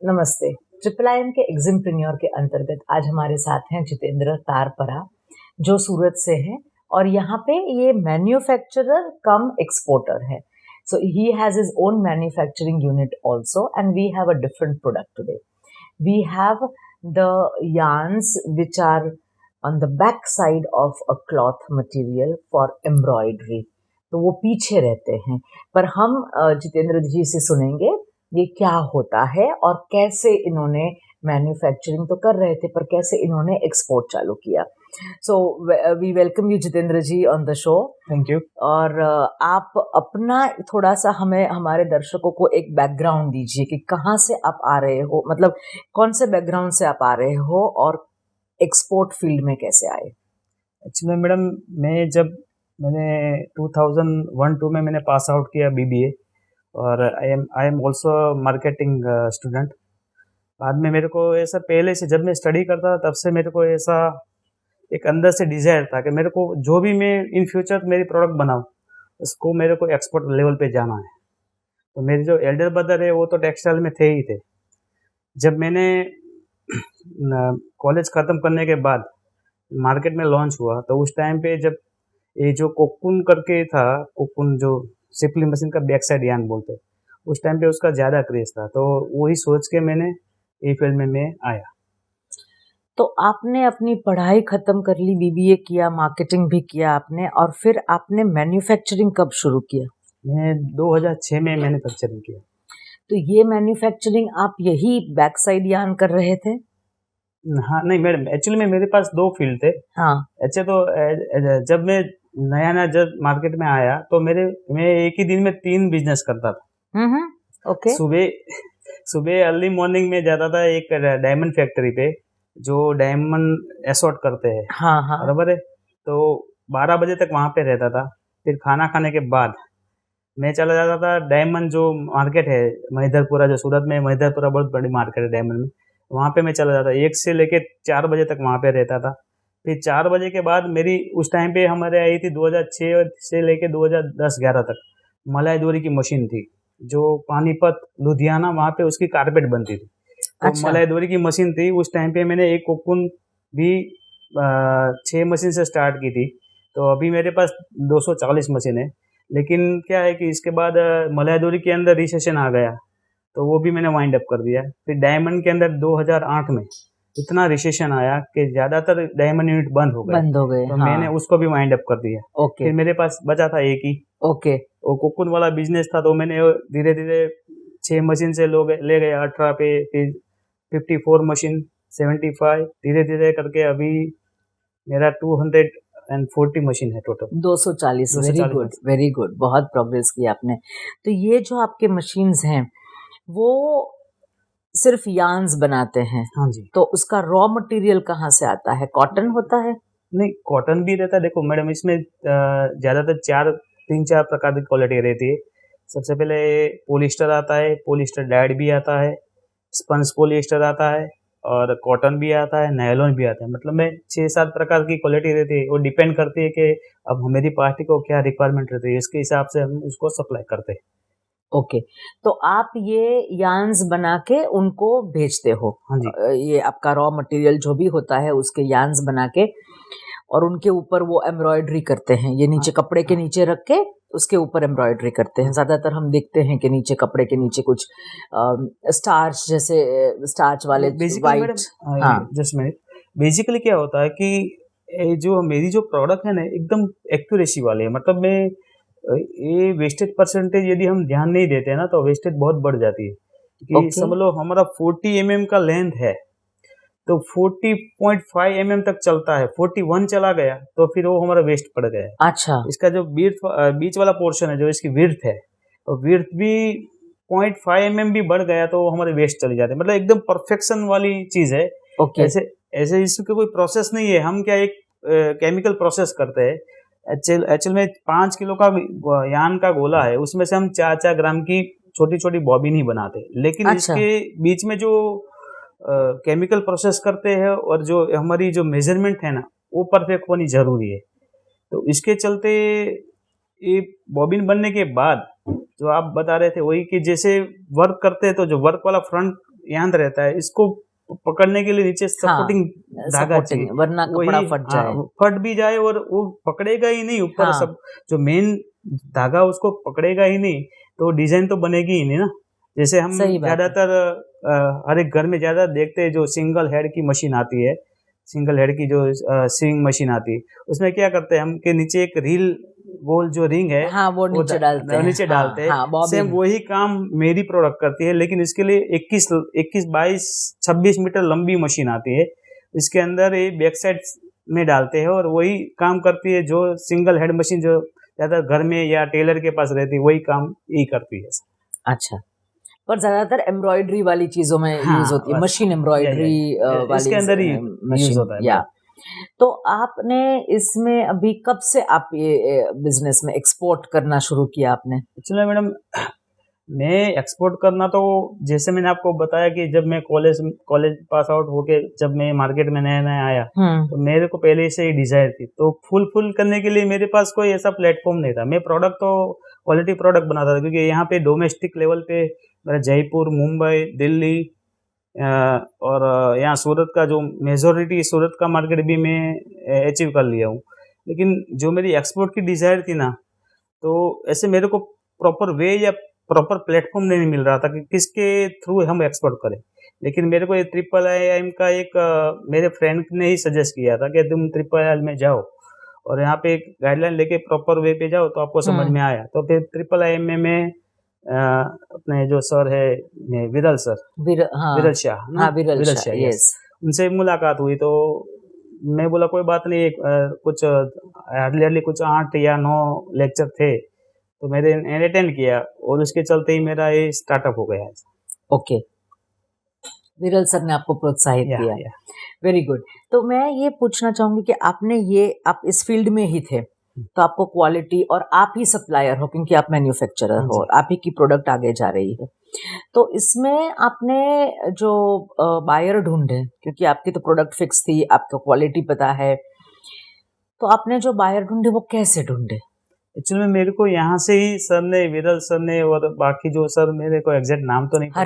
नमस्ते। Triple IM के एग्जिमप्रेन्योर के अंतर्गत आज हमारे साथ हैं जितेंद्र तारपरा, जो सूरत से हैं और यहाँ पे ये मैन्युफैक्चरर कम एक्सपोर्टर है। So he has his own manufacturing unit also, and we have a different product today. We have the yarns which are on the back side of a cloth material for embroidery. तो वो पीछे रहते हैं, पर हम जितेंद्र जी से सुनेंगे ये क्या होता है और कैसे इन्होंने मैन्युफैक्चरिंग तो कर रहे थे पर कैसे इन्होंने एक्सपोर्ट चालू किया। So we welcome you Jitendra ji on the show. Thank you. और आप अपना थोड़ा सा हमें हमारे दर्शकों को एक बैकग्राउंड दीजिए कि कहाँ से आप आ रहे हो, मतलब कौन से बैकग्राउंड से आप आ रहे हो और एक्सपोर्ट फील्ड में कैसे आए। एक्चुअली मैडम मैंने 2001-2 में मैंने पास आउट किया बीबीए और I am also marketing student. बाद में मेरे को ऐसा पहले से जब मैं स्टडी करता था तब से मेरे को ऐसा एक अंदर से डिज़ायर था कि मेरे को जो भी मैं इन फ्यूचर मेरी प्रोडक्ट बनाऊँ उसको मेरे को एक्सपोर्ट लेवल पे जाना है। तो मेरे जो एल्डर ब्रदर है वो तो टेक्सटाइल में थे ही थे। जब मैंने कॉलेज ख़त्म करने के बाद मार्केट में लॉन्च हुआ तो उस टाइम पे जब ये जो कोकुन करके था, कोकुन जो सिपली मशीन का बैक साइड यार्न बोलते, उस टाइम पे उसका ज़्यादा क्रेज़ था, तो वही सोच के मैंने ये फील्ड में मैं आया। तो आपने अपनी पढ़ाई ख़त्म कर ली, बीबीए किया, मार्केटिंग भी किया आपने, और फिर आपने मैन्युफैक्चरिंग कब शुरू किया। मैं 2006 में मैन्युफैक्चरिंग किया। तो ये मैन्युफैक्चरिंग आप यही बैक साइड यार्न कर रहे थे। हाँ नहीं मैडम, एक्चुअली में मेरे पास दो फील्ड थे। हाँ। अच्छा, तो जब मैं नया जब मार्केट में आया तो मैं एक ही दिन में 3 बिजनेस करता था। ओके। सुबह अर्ली मॉर्निंग में जाता था एक डायमंड फैक्ट्री पे जो डायमंड एसोर्ट करते हैं। हाँ हाँ। बराबर है। तो 12 बजे तक वहाँ पे रहता था। फिर खाना खाने के बाद मैं चला जाता था डायमंड जो मार्केट है महिदरपुरा, जो सूरत में महिदरपुरा बहुत बड़ी मार्केट है डायमंड में, वहाँ पे मैं चला जाता। 1 से लेके 4 बजे तक वहाँ पे रहता था। फिर 4 बजे के बाद मेरी उस टाइम पे हमारे आई थी 2006 से लेके 2010-11 तक मलाई डोरी की मशीन थी, जो पानीपत लुधियाना वहाँ पे उसकी कारपेट बनती थी। तो अच्छा। मलाई डोरी की मशीन थी। उस टाइम पे मैंने एक कोकुन भी 6 मशीन से स्टार्ट की थी। तो अभी मेरे पास 240 मशीन है। लेकिन क्या है कि इसके बाद मलाई डोरी के अंदर रिसेशन आ गया तो वो भी मैंने वाइंड अप कर दिया। फिर डायमंड के अंदर 2008 में इतना रिसेशन आया कि ज़्यादातर डायमंड यूनिट बंद हो गए। तो हाँ। मैंने उसको भी वाइंड अप कर दिया। ओके। फिर मेरे पास बचा था एक ही। ओके। वो कोकुन वाला बिजनेस था, तो मैंने धीरे धीरे 6 मशीन से ले गए 18 पे, फिर 54 मशीन, 75, धीरे धीरे करके अभी मेरा 240 मशीन है टोटल। 240। वेरी गुड, बहुत प्रोग्रेस की आपने। तो ये जो आपके मशीन्स हैं वो सिर्फ यार्न्स बनाते हैं। हाँ जी। तो उसका रॉ मटेरियल कहाँ से आता है, कॉटन होता है। नहीं, कॉटन भी रहता है। देखो मैडम, इसमें ज़्यादातर 3-4 प्रकार की क्वालिटी रहती है। सबसे पहले पॉलिस्टर आता है, पॉलिस्टर डाइड भी आता है, स्पंज पॉलिस्टर आता है और कॉटन भी आता है, नायलॉन भी आता है। मतलब में 6-7 प्रकार की क्वालिटी रहती है। वो डिपेंड करती है कि अब मेरी पार्टी को क्या रिक्वायरमेंट रहती है, इसके हिसाब से हम उसको सप्लाई करते हैं। ओके। तो आप ये यार्न्स बना के उनको भेजते हो। हाँ जी। ये आपका रॉ मटेरियल जो भी होता है उसके यार्न्स बना के और उनके ऊपर वो एम्ब्रॉयडरी करते हैं। ये नीचे कपड़े के नीचे रख के उसके ऊपर एम्ब्रॉयडरी करते हैं। ज़्यादातर हम देखते हैं कि नीचे कपड़े के नीचे कुछ स्टार्च जैसे स्टार्च वाले वाइट। हाँ। Just minute. बेसिकली क्या होता है कि जो मेरी जो प्रोडक्ट है ना एकदम एक्यूरेसी वाली है। मतलब मैं ये वेस्टेज परसेंटेज यदि हम ध्यान नहीं देते हैं ना तो वेस्टेज बहुत बढ़ जाती है। कि समझ लो हमारा 40 mm का लेंथ है तो 40.5 mm तक चलता है। 41 चला गया तो फिर वो हमारा वेस्ट पड़ गया। अच्छा। इसका जो बीच वाला पोर्शन है, जो इसकी विड्थ है, तो विड्थ भी 0.5 mm भी बढ़ गया तो हमारे वेस्ट चले जाते हैं। मतलब एकदम परफेक्शन वाली चीज़ है। ओके। ऐसे इसकी कोई प्रोसेस नहीं है। हम क्या एक केमिकल प्रोसेस करते हैं। एक्चुअल में 5 किलो का यार्न का गोला है, उसमें से हम 4-4 ग्राम की छोटी छोटी बॉबिन ही बनाते। लेकिन अच्छा। इसके बीच में जो केमिकल प्रोसेस करते हैं और जो हमारी जो मेजरमेंट है ना वो परफेक्ट होनी जरूरी है। तो इसके चलते ये बॉबिन बनने के बाद जो आप बता रहे थे वही कि जैसे वर्क करते हैं तो जो वर्क वाला फ्रंट यंत्र रहता है, इसको पकड़ने के लिए नीचे सपोर्टिंग धागा चाहिए, वरना कपड़ा फट जाए। फट भी जाए और वो पकड़ेगा ही नहीं ऊपर। सब जो मेन धागा उसको पकड़ेगा ही नहीं तो डिजाइन तो बनेगी ही नहीं ना। जैसे हम ज्यादातर हर एक घर में ज्यादा देखते हैं जो सिंगल हेड की मशीन आती है, सिंगल हेड की जो स्विंग मशीन आती है, उसमें क्या करते हैं हम के नीचे एक रील गोल जो रिंग है वो नीचे डालते हैं। सेम वही काम मेरी प्रोडक्ट करती है, लेकिन इसके लिए 21, 22, 26 मीटर लंबी मशीन आती है। इसके अंदर ये बैक साइड में डालते हैं और वही काम करती है जो सिंगल हेड मशीन जो ज्यादा घर में या टेलर के पास रहती है, वही काम यही करती है। अच्छा, पर ज्यादातर एम्ब्रॉयडरी वाली चीजों में यूज होती है, मशीन एम्ब्रॉयडरी वाली इसके अंदर ही यूज होता है। तो आपने इसमें अभी कब से आप ये बिजनेस में एक्सपोर्ट करना शुरू किया आपने? एक्चुअली मैडम मैं एक्सपोर्ट करना तो जैसे मैंने आपको बताया कि जब मैं कॉलेज पास आउट होके जब मैं मार्केट में नया आया तो मेरे को पहले से ही डिजायर थी, तो फुल करने के लिए मेरे पास कोई ऐसा प्लेटफॉर्म नहीं था। मैं प्रोडक्ट तो क्वालिटी प्रोडक्ट बनाता था, क्योंकि यहाँ पे डोमेस्टिक लेवल पे मेरा जयपुर, मुंबई, दिल्ली और यहाँ सूरत का जो मेजोरिटी सूरत का मार्केट भी मैं अचीव कर लिया हूँ। लेकिन जो मेरी एक्सपोर्ट की डिज़ायर थी ना, तो ऐसे मेरे को प्रॉपर वे या प्रॉपर प्लेटफॉर्म नहीं मिल रहा था कि किसके थ्रू हम एक्सपोर्ट करें। लेकिन मेरे को ये IIIM का एक मेरे फ्रेंड ने ही सजेस्ट किया था कि तुम IIIM में जाओ और यहाँ पे एक गाइडलाइन लेके प्रॉपर वे पे जाओ तो आपको समझ में आया। तो फिर IIIM में मैं अपने जो सर है विरल सर, विरल शाह, यस, उनसे मुलाकात हुई। तो मैं बोला कोई बात नहीं, कुछ हार्डली कुछ 8 या 9 लेक्चर थे तो मैंने अटेंड किया और उसके चलते ही मेरा ये स्टार्टअप हो गया है। ओके, विरल सर ने आपको प्रोत्साहित किया। Very good. तो मैं ये पूछना चाहूंगी कि आप इस फील्ड में ही थे तो आपको क्वालिटी और आप ही सप्लायर हो क्योंकि आप मैन्युफैक्चरर हो, आप ही की प्रोडक्ट आगे जा रही है, तो इसमें आपने जो बायर ढूंढे, क्योंकि आपकी तो प्रोडक्ट फिक्स थी, आपको क्वालिटी पता है, तो आपने जो बायर ढूंढे वो कैसे ढूंढे? एक्चुअली मेरे को यहाँ से ही सर ने, विरल सर ने और बाकी जो सर, मेरे को एग्जैक्ट नाम तो नहीं पता,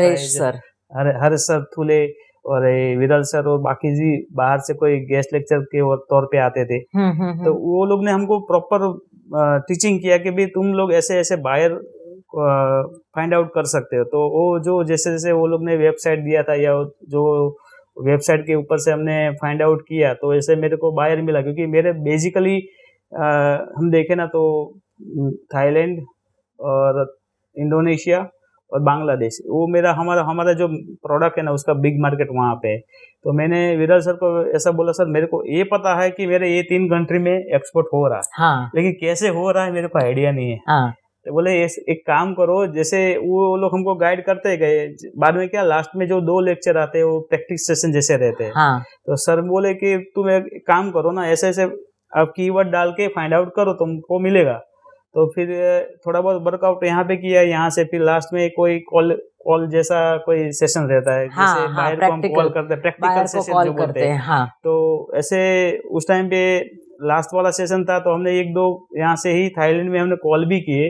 हरेश सर थुले और विरल सर और बाकी जी बाहर से कोई गेस्ट लेक्चर के तौर पे आते थे। तो वो लोग ने हमको प्रॉपर टीचिंग किया कि भाई तुम लोग ऐसे ऐसे बायर फाइंड आउट कर सकते हो। तो वो जो जैसे जैसे वो लोग ने वेबसाइट दिया था या जो वेबसाइट के ऊपर से हमने फाइंड आउट किया तो ऐसे मेरे को बायर मिला। क्योंकि मेरे बेसिकली हम देखें ना तो थाईलैंड और इंडोनेशिया और बांग्लादेश, वो हमारा जो प्रोडक्ट है ना उसका बिग मार्केट वहाँ पे है। तो मैंने विरल सर को ऐसा बोला, सर मेरे को ये पता है कि मेरे ये 3 कंट्री में एक्सपोर्ट हो रहा है, लेकिन कैसे हो रहा है मेरे को आइडिया नहीं है। तो बोले एक काम करो, जैसे वो लोग हमको गाइड करते गए, बाद में क्या लास्ट में जो 2 लेक्चर आते हैं वो प्रैक्टिस सेशन जैसे रहते हैं। तो सर बोले कि तुम एक काम करो ना, ऐसे ऐसे आप कीवर्ड डाल के फाइंड आउट करो, तुमको मिलेगा। तो फिर थोड़ा बहुत वर्कआउट यहाँ पे किया, यहाँ से फिर लास्ट में कोई कॉल जैसा कोई सेशन रहता है, जैसे बायर को हम कॉल करते हैं, प्रैक्टिकल सेशन जो बोलते हैं। तो ऐसे उस टाइम पे लास्ट वाला सेशन था तो हमने 1-2 यहाँ से ही थाईलैंड में हमने कॉल भी किए,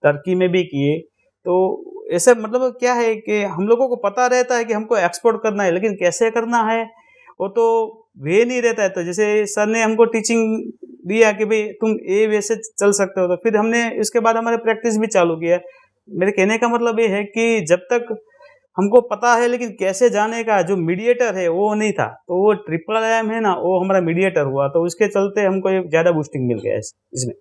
टर्की में भी किए। तो ऐसे मतलब क्या है कि हम लोगों को पता रहता है कि हमको एक्सपोर्ट करना है, लेकिन कैसे करना है वो तो वे नहीं रहता है। तो जैसे सर ने हमको टीचिंग दिया कि भाई तुम ये वैसे चल सकते हो, तो फिर हमने इसके बाद हमारे प्रैक्टिस भी चालू किया। मेरे कहने का मतलब ये है कि जब तक हमको पता है, लेकिन कैसे जाने का जो मीडिएटर है वो नहीं था, तो वो IIIM है ना, वो हमारा मीडिएटर हुआ, तो उसके चलते हमको एक ज़्यादा बूस्टिंग मिल गया इसमें।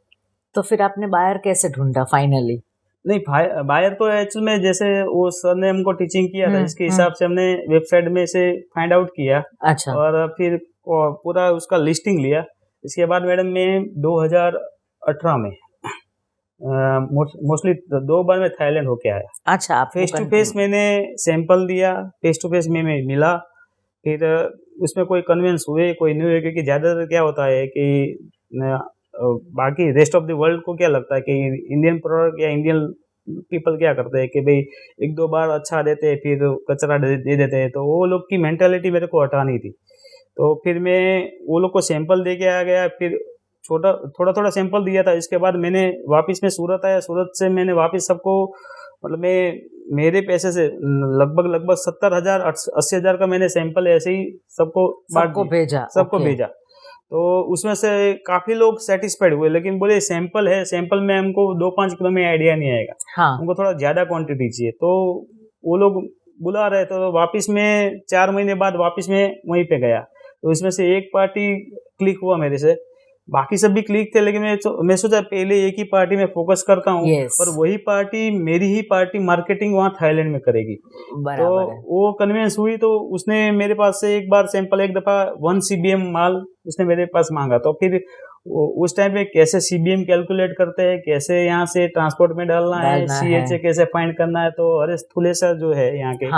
तो फिर आपने बायर कैसे ढूंढा फाइनली? नहीं, बायर तो एक्चुअल में जैसे वो सर ने हमको टीचिंग किया था, इसके हिसाब से हमने वेबसाइट में से फाइंड आउट किया। अच्छा। और फिर पूरा उसका लिस्टिंग लिया। इसके बाद मैडम मैं 2018 में मोस्टली 2 बार मैं थाईलैंड होके आया। अच्छा, फेस टू फेस मैंने सैंपल दिया, फेस टू फेस में मिला, फिर उसमें कोई कन्विंस हुए कोई नहीं हुए। क्योंकि ज़्यादातर क्या होता है कि बाकी रेस्ट ऑफ द वर्ल्ड को क्या लगता है कि इंडियन प्रोडक्ट या इंडियन पीपल क्या करते हैं कि भाई 1-2 बार अच्छा देते हैं फिर कचरा दे देते हैं। तो वो लोग की मेंटालिटी मेरे को हटानी थी। तो फिर मैं वो लोग को सैंपल दे के आ गया, फिर थोड़ा सैंपल दिया था। इसके बाद मैंने वापस में सूरत आया, सूरत से मैंने वापस सबको मतलब मेरे पैसे से लगभग 70,000 80,000 का मैंने सैंपल ऐसे ही सबको भेजा। सबको भेजा। तो उसमें से काफी लोग सेटिस्फाइड हुए, लेकिन बोले सैंपल है, सैंपल में हमको 2-5 किलो में आइडिया नहीं आएगा, हाँ, हमको थोड़ा ज्यादा क्वांटिटी चाहिए। तो वो लोग बुला रहे, तो वापस में 4 महीने बाद वापस में वहीं पे गया। तो इसमें से एक पार्टी क्लिक हुआ मेरे से, बाकी सब भी क्लिक थे, लेकिन मैं सोचा पहले एक ही पार्टी में फोकस करता हूँ। और वही पार्टी, मेरी ही पार्टी मार्केटिंग वहाँ थाईलैंड में करेगी। तो वो कन्विंस हुई, तो उसने मेरे पास से एक बार सैंपल, एक दफा 1 CBM माल उसने मेरे पास मांगा। तो फिर उस टाइम पे कैसे CBM कैलकुलेट करते हैं, कैसे यहाँ से ट्रांसपोर्ट में डालना है, CHA कैसे फाइंड करना है, तो हरेश थुलेसर जो है यहाँ के,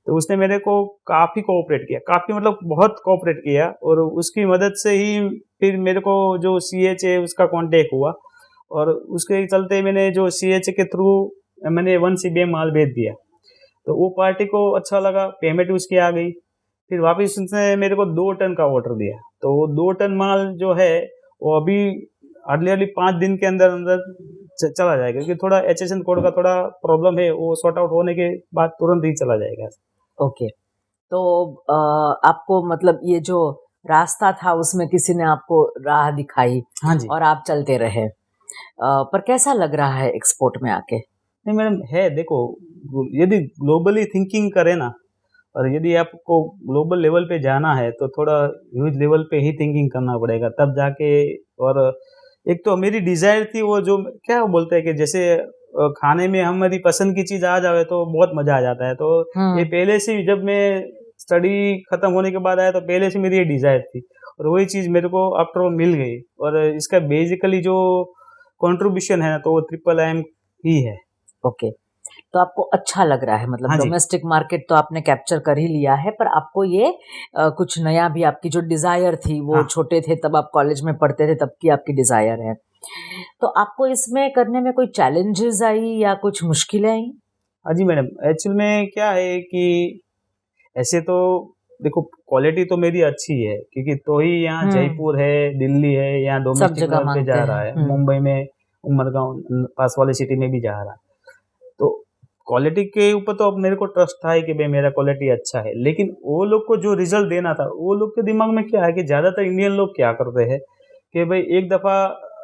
तो उसने मेरे को काफी कोऑपरेट किया, काफी मतलब बहुत कोऑपरेट किया। और उसकी मदद से ही फिर मेरे को जो CHA उसका कांटेक्ट हुआ, और उसके चलते मैंने जो CHA के थ्रू मैंने 1 CBM माल भेज दिया। तो वो पार्टी को अच्छा लगा, पेमेंट उसकी आ गई। फिर वापस उसने मेरे को 2 टन का ऑर्डर दिया। तो 2 टन माल जो है वो अभी अर्ली 5 दिन के अंदर अंदर चला जाएगा, क्योंकि थोड़ा HSN कोड का थोड़ा प्रॉब्लम है, वो सॉर्ट आउट होने के बाद तुरंत ही चला जाएगा। ओके, तो आपको मतलब ये जो रास्ता था उसमें किसी ने आपको राह दिखाई, हाँ जी, और आप चलते रहे, पर कैसा लग रहा है एक्सपोर्ट में आके? नहीं मैडम, है देखो, यदि ग्लोबली थिंकिंग करें ना, और यदि आपको ग्लोबल लेवल पे जाना है तो थोड़ा ह्यूज लेवल पे ही थिंकिंग करना पड़ेगा, तब जाके। और एक तो मेरी डिजायर थी, वो जो क्या बोलते हैं कि जैसे खाने में हमारी पसंद की चीज आ जाए तो बहुत मजा आ जाता है। तो ये पहले से, जब मैं स्टडी खत्म होने के बाद आया, तो पहले से मेरी ये डिजायर थी, और वही चीज मेरे को आफ्टर ऑल मिल गई। और इसका बेसिकली जो कंट्रीब्यूशन है तो वो IIIM ही है। ओके, तो आपको अच्छा लग रहा है, मतलब डोमेस्टिक मार्केट तो आपने कैप्चर कर ही लिया है, पर आपको ये कुछ नया भी, आपकी जो डिजायर थी, वो छोटे थे तब आप कॉलेज में पढ़ते थे तब की आपकी डिजायर है, तो आपको इसमें करने में कोई चैलेंजेस आई या कुछ मुश्किलें आई? हाँ जी मैडम, एक्चुअल में क्या है कि ऐसे तो देखो क्वालिटी तो मेरी अच्छी है, क्योंकि तो ही यहाँ जयपुर है, दिल्ली है, यहाँ डोमेस्टिक लेवल पे जा रहा है, मुंबई में उमरगांव पास वाली सिटी में भी जा रहा है। तो क्वालिटी के ऊपर तो अब मेरे को ट्रस्ट था कि भाई मेरा क्वालिटी अच्छा है। लेकिन वो लोग को जो रिजल्ट देना था, वो लोग के दिमाग में क्या है कि ज्यादातर इंडियन लोग क्या करते हैं कि भाई एक दफा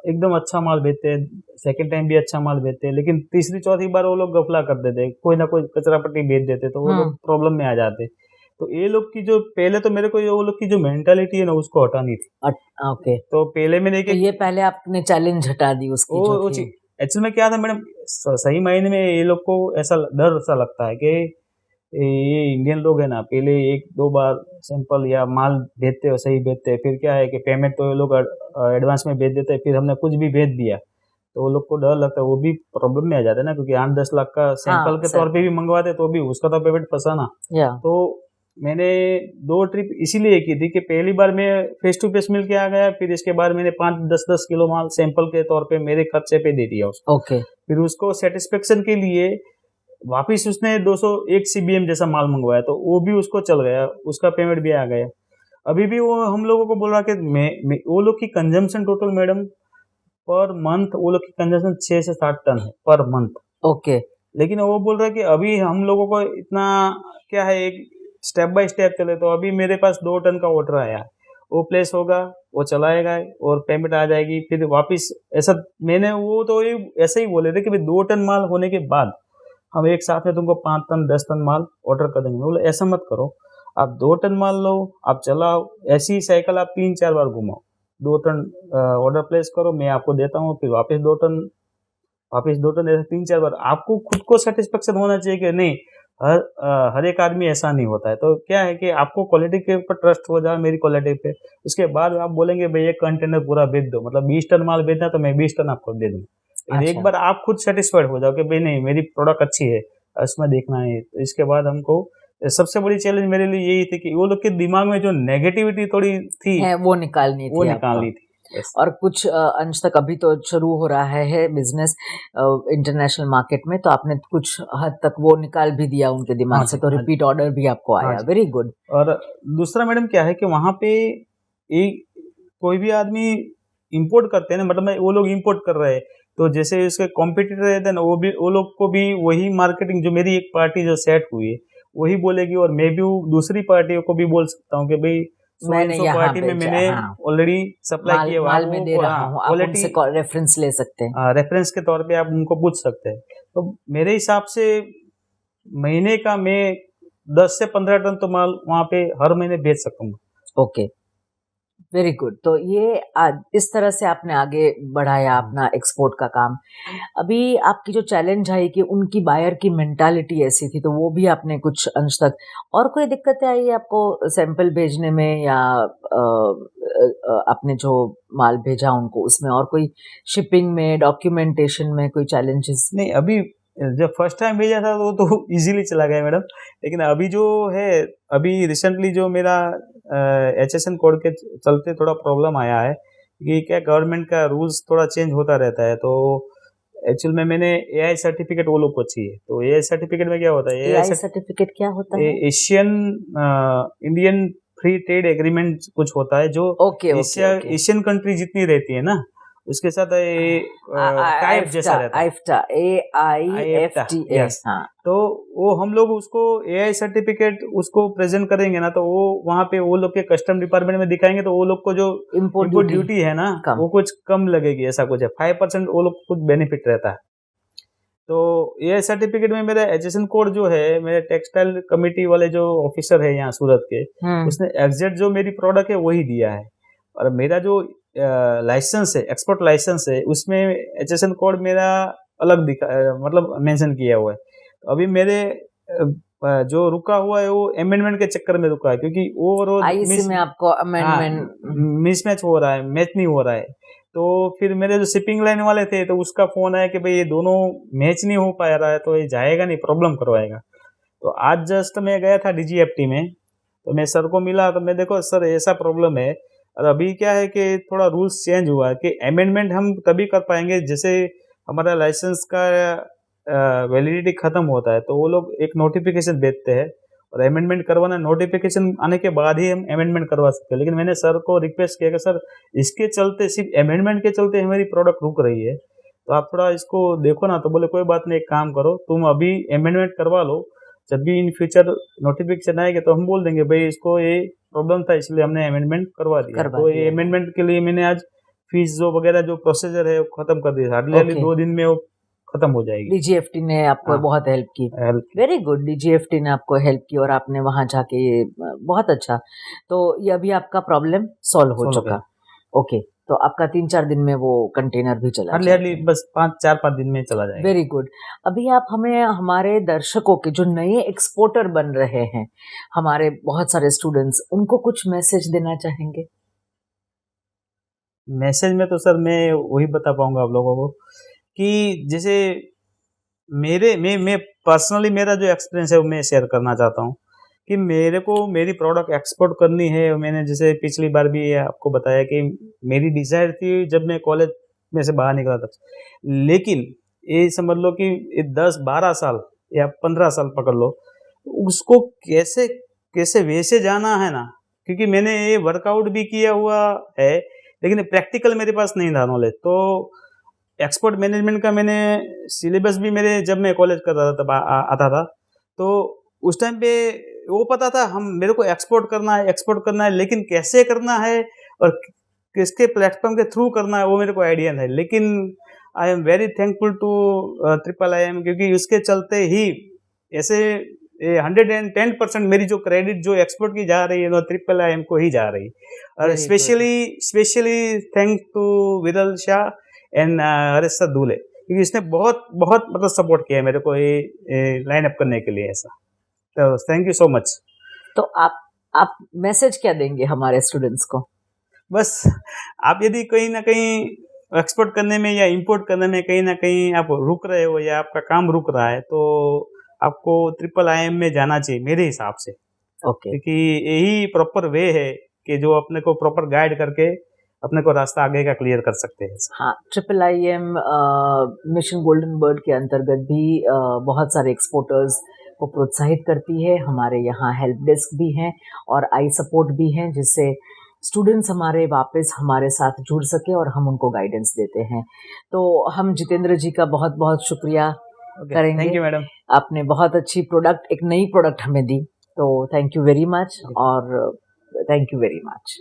एकदम अच्छा माल बेचते हैं, सेकंड टाइम भी अच्छा माल बेचते हैं, लेकिन तीसरी चौथी बार वो लोग गफला कर देते, कोई ना कोई कचरा पट्टी बेच देते, तो वो लोग प्रॉब्लम में आ जाते। तो ये लोग की जो पहले, तो मेरे को वो लोग की जो मेंटालिटी है ना, उसको हटानी थी। ओके, तो पहले मैंने तो ये पहले आपने चैलेंज हटा दी उसकी जो थी। एक्चुअल में क्या था मैडम, सही मायने में ये लोग को ऐसा डर सा लगता है कि ये इंडियन लोग है ना, पहले 1-2 बार सैंपल या माल भेजते हो, सही भेजते हैं, फिर क्या है कि पेमेंट तो ये लोग एडवांस में भेज देते हैं, फिर हमने कुछ भी भेज दिया तो वो लोग को डर लगता है, वो भी प्रॉब्लम में आ जाता है ना, क्योंकि 8-10 लाख का सैंपल के तौर पे भी मंगवाते तो भी उसका तो पेमेंट फंसाना। तो मैंने 2 ट्रिप इसीलिए की थी कि पहली बार मैं फेस टू फेस मिल के आ गया, फिर इसके बाद मैंने 5-10 किलो माल सैंपल के तौर पे मेरे खर्चे पे दे दिया उसको। फिर उसको सेटिस्फेक्शन के लिए वापिस उसने 201 CBM जैसा माल मंगवाया, तो वो भी उसको चल गया, उसका पेमेंट भी आ गया। अभी भी वो हम लोगों को बोल रहा कि वो लोग की consumption total madam per month, वो लोग की कंजम्पशन 6 से 7 टन है पर मंथ। ओके, लेकिन वो बोल रहा है कि अभी हम लोगों को इतना क्या है, एक स्टेप बाय स्टेप चले, तो अभी मेरे पास 2 टन का ऑर्डर आया है, वो प्लेस होगा, वो चलाएगा और पेमेंट आ जाएगी, फिर वापस ऐसा। मैंने वो तो ऐसे ही बोले थे कि भाई 2 टन माल होने के बाद हम एक साथ में तुमको 5 टन 10 टन माल ऑर्डर कर देंगे। बोले ऐसा मत करो, आप 2 टन माल लो, आप चलाओ, ऐसी साइकिल आप 3-4 बार घुमाओ, 2 टन ऑर्डर प्लेस करो, मैं आपको देता हूँ, फिर वापस 2 टन, ऐसे 3-4 बार। आपको खुद को सेटिस्फेक्शन होना चाहिए कि नहीं, हर एक आदमी ऐसा नहीं होता है। तो क्या है कि आपको क्वालिटी के ऊपर ट्रस्ट हो जाए, मेरी क्वालिटी पे, उसके बाद आप बोलेंगे भाई एक कंटेनर पूरा बेच दो, मतलब 20 टन माल बेचना तो मैं 20 टन आपको दे दूँ। अच्छा। एक बार आप खुद सेटिस्फाइड हो जाओ कि भाई नहीं, मेरी प्रोडक्ट अच्छी है, इसमें देखना है, तो इसके बाद हमको सबसे बड़ी चैलेंज मेरे लिए यही थी कि वो लोग के दिमाग में जो नेगेटिविटी थोड़ी थी वो निकालनी थी। और कुछ अंश तक अभी तो शुरू हो रहा है बिजनेस इंटरनेशनल मार्केट में, तो आपने कुछ हद तक वो निकाल भी दिया उनके दिमाग से, तो रिपीट ऑर्डर भी आपको आया। Very good. और दूसरा मैडम क्या है कि वहाँ पे कोई भी आदमी इंपोर्ट करते हैं ना, मतलब वो लोग इंपोर्ट कर रहे हैं, तो जैसे उसके कॉम्पिटिटर रहते हैं ना, वो लोग को भी वही मार्केटिंग जो मेरी एक पार्टी जो सेट हुई है वही बोलेगी, और मैं भी दूसरी पार्टियों को भी बोल सकता हूँ कि भाई सो एंड मैंने सो यहाँ पार्टी में भेजा, मैंने हाँ, ऑलरेडी सप्लाई माल किया हुआ है, माल आप में वो दे रहा हूँ, आप क्वालिटी उनसे रेफरेंस ले सकते हैं। रेफरेंस के तौर पे आप उनको पूछ सकते हैं। तो मेरे हिसाब से महीने का मैं 10 से 15 टन तो माल वहाँ पे हर महीने बेच सकूंगा। Okay, very good. तो ये इस तरह से आपने आगे बढ़ाया अपना एक्सपोर्ट का काम। अभी आपकी जो चैलेंज है कि उनकी बायर की मेंटालिटी ऐसी थी, तो वो भी आपने कुछ अंश तक, और कोई दिक्कतें आई आपको सैंपल भेजने में, या आपने जो माल भेजा उनको उसमें, और कोई शिपिंग में, डॉक्यूमेंटेशन में कोई चैलेंजेस? नहीं, अभी जब फर्स्ट टाइम भेजा था वो तो इजीली चला गया मैडम, लेकिन अभी जो है, अभी रिसेंटली जो मेरा HSN कोड के चलते थोड़ा प्रॉब्लम आया है कि क्या गवर्नमेंट का रूल्स थोड़ा चेंज होता रहता है। तो एक्चुअल में मैंने AI सर्टिफिकेट वो लोग को चाहिए। तो AI सर्टिफिकेट में क्या होता है, AI सर्टिफिकेट क्या होता है? Asian Indian free trade agreement कुछ होता है, जो okay okay okay, Asian country जितनी रहती है ना उसके साथ टाइप जैसा रहता है, आइफ्टा, AIFTA, यस। हाँ, तो वो हम लोग उसको AI सर्टिफिकेट उसको प्रेजेंट करेंगे ना, तो वो वहाँ पे वो लोग के कस्टम डिपार्टमेंट में दिखाएंगे, तो वो लोग को जो इम्पोर्ट इम्पोर्ट ड्यूटी है ना कम। वो कुछ कम लगेगी, ऐसा कुछ है, 5% वो लोग को कुछ बेनिफिट रहता है। तो AI सर्टिफिकेट में मेरा HSN कोड जो है, मेरे टेक्सटाइल कमेटी वाले जो ऑफिसर है यहाँ सूरत के, उसने एग्जैक्ट जो मेरी प्रोडक्ट है वही दिया है। और मेरा जो लाइसेंस है, एक्सपोर्ट लाइसेंस है, उसमें HSN कोड मेरा अलग दिखा, मतलब मेंशन किया हुआ है। तो अभी मेरे जो रुका हुआ है वो अमेंडमेंट के चक्कर में रुका है, क्योंकि वो IEC में आपको अमेंडमेंट मिसमैच हो रहा है, मैच नहीं हो रहा है। तो फिर मेरे जो शिपिंग लाइन वाले थे, तो उसका फोन आया कि भाई ये दोनों मैच नहीं हो पा रहा है, तो ये जाएगा नहीं, प्रॉब्लम करवाएगा। तो आज जस्ट मैं गया था DGFT में, तो मैं सर को मिला, तो मैं देखो सर ऐसा प्रॉब्लम है। और अभी क्या है कि थोड़ा रूल्स चेंज हुआ है कि अमेंडमेंट हम तभी कर पाएंगे जैसे हमारा लाइसेंस का वैलिडिटी खत्म होता है, तो वो लोग एक नोटिफिकेशन भेजते हैं, और अमेंडमेंट करवाना, नोटिफिकेशन आने के बाद ही हम अमेंडमेंट करवा सकते हैं। लेकिन मैंने सर को रिक्वेस्ट किया कि सर इसके चलते, सिर्फ अमेंडमेंट के चलते हमारी प्रोडक्ट रुक रही है, तो आप थोड़ा इसको देखो ना। तो बोले कोई बात नहीं, एक काम करो, तुम अभी अमेंडमेंट करवा लो, जब भी इन फ्यूचर नोटिफिकेशन आएगा तो हम बोल देंगे भाई इसको ये प्रॉब्लम था, इसलिए हमने अमेंडमेंट करवा दिया। तो ये अमेंडमेंट के लिए मैंने आज फीस जो वगैरह जो प्रोसीजर है वो खत्म कर दिया, हार्डली 2 दिन में वो खत्म हो जाएगी। DGFT ने आपको बहुत हेल्प की, वेरी गुड। DGFT ने आपको हेल्प की और आपने वहां जाके, ये बहुत अच्छा। तो ये अभी आपका प्रॉब्लम सॉल्व हो चुका, ओके। तो आपका 3-4 दिन में वो कंटेनर भी चला जाएगा, हार्डली बस 4-5 दिन में चला जाएगा। Very good. अभी आप हमें, हमारे दर्शकों के जो नए एक्सपोर्टर बन रहे हैं, हमारे बहुत सारे स्टूडेंट्स, उनको कुछ मैसेज देना चाहेंगे? मैसेज में तो सर मैं वही बता पाऊंगा आप लोगों को कि जैसे मैं पर्सनली मेरा जो एक्सपीरियंस है वो मैं शेयर करना चाहता हूँ कि मेरे को मेरी प्रोडक्ट एक्सपोर्ट करनी है। मैंने जैसे पिछली बार भी आपको बताया कि मेरी डिज़ायर थी जब मैं कॉलेज में से बाहर निकला था, लेकिन ये समझ लो कि 10-12 साल या 15 साल पकड़ लो, उसको कैसे कैसे वैसे जाना है ना, क्योंकि मैंने ये वर्कआउट भी किया हुआ है, लेकिन प्रैक्टिकल मेरे पास नहीं था नॉलेज। तो एक्सपोर्ट मैनेजमेंट का मैंने सिलेबस भी मेरे जब मैं कॉलेज कर रहा था आता था, तो उस टाइम पे वो पता था हम मेरे को एक्सपोर्ट करना है, लेकिन कैसे करना है और किसके प्लेटफॉर्म के थ्रू करना है वो मेरे को आइडिया नहीं। लेकिन I am very thankful to IIM, क्योंकि उसके चलते ही ऐसे 110% मेरी जो क्रेडिट जो एक्सपोर्ट की जा रही है वो IIM को ही जा रही है। और स्पेशली थैंक टू विरल शाह एंड हरीश दूले, क्योंकि इसने बहुत बहुत मतलब सपोर्ट किया मेरे को ये लाइन अप करने के लिए ऐसा। तो थैंक यू सो मच। तो आप मैसेज क्या देंगे हमारे स्टूडेंट्स को? बस आप यदि कहीं ना कहीं एक्सपोर्ट करने में या इंपोर्ट करने में कहीं ना कहीं आप रुक रहे हो या आपका काम रुक रहा है, तो आपको IIM में जाना चाहिए मेरे हिसाब से। ओके, क्योंकि यही प्रॉपर वे है कि जो अपने को प्रॉपर गाइड करके अपने को रास्ता आगे का क्लियर कर सकते हैं। हाँ, IIM मिशन गोल्डन बर्ड के अंतर्गत भी बहुत सारे एक्सपोर्टर्स को प्रोत्साहित करती है। हमारे यहाँ हेल्प डेस्क भी हैं और आई सपोर्ट भी हैं, जिससे स्टूडेंट्स हमारे वापस हमारे साथ जुड़ सके और हम उनको गाइडेंस देते हैं। तो हम जितेंद्र जी का बहुत बहुत शुक्रिया करेंगे। Thank you madam. आपने बहुत अच्छी प्रोडक्ट, एक नई प्रोडक्ट हमें दी, तो थैंक यू वेरी मच और थैंक यू वेरी मच।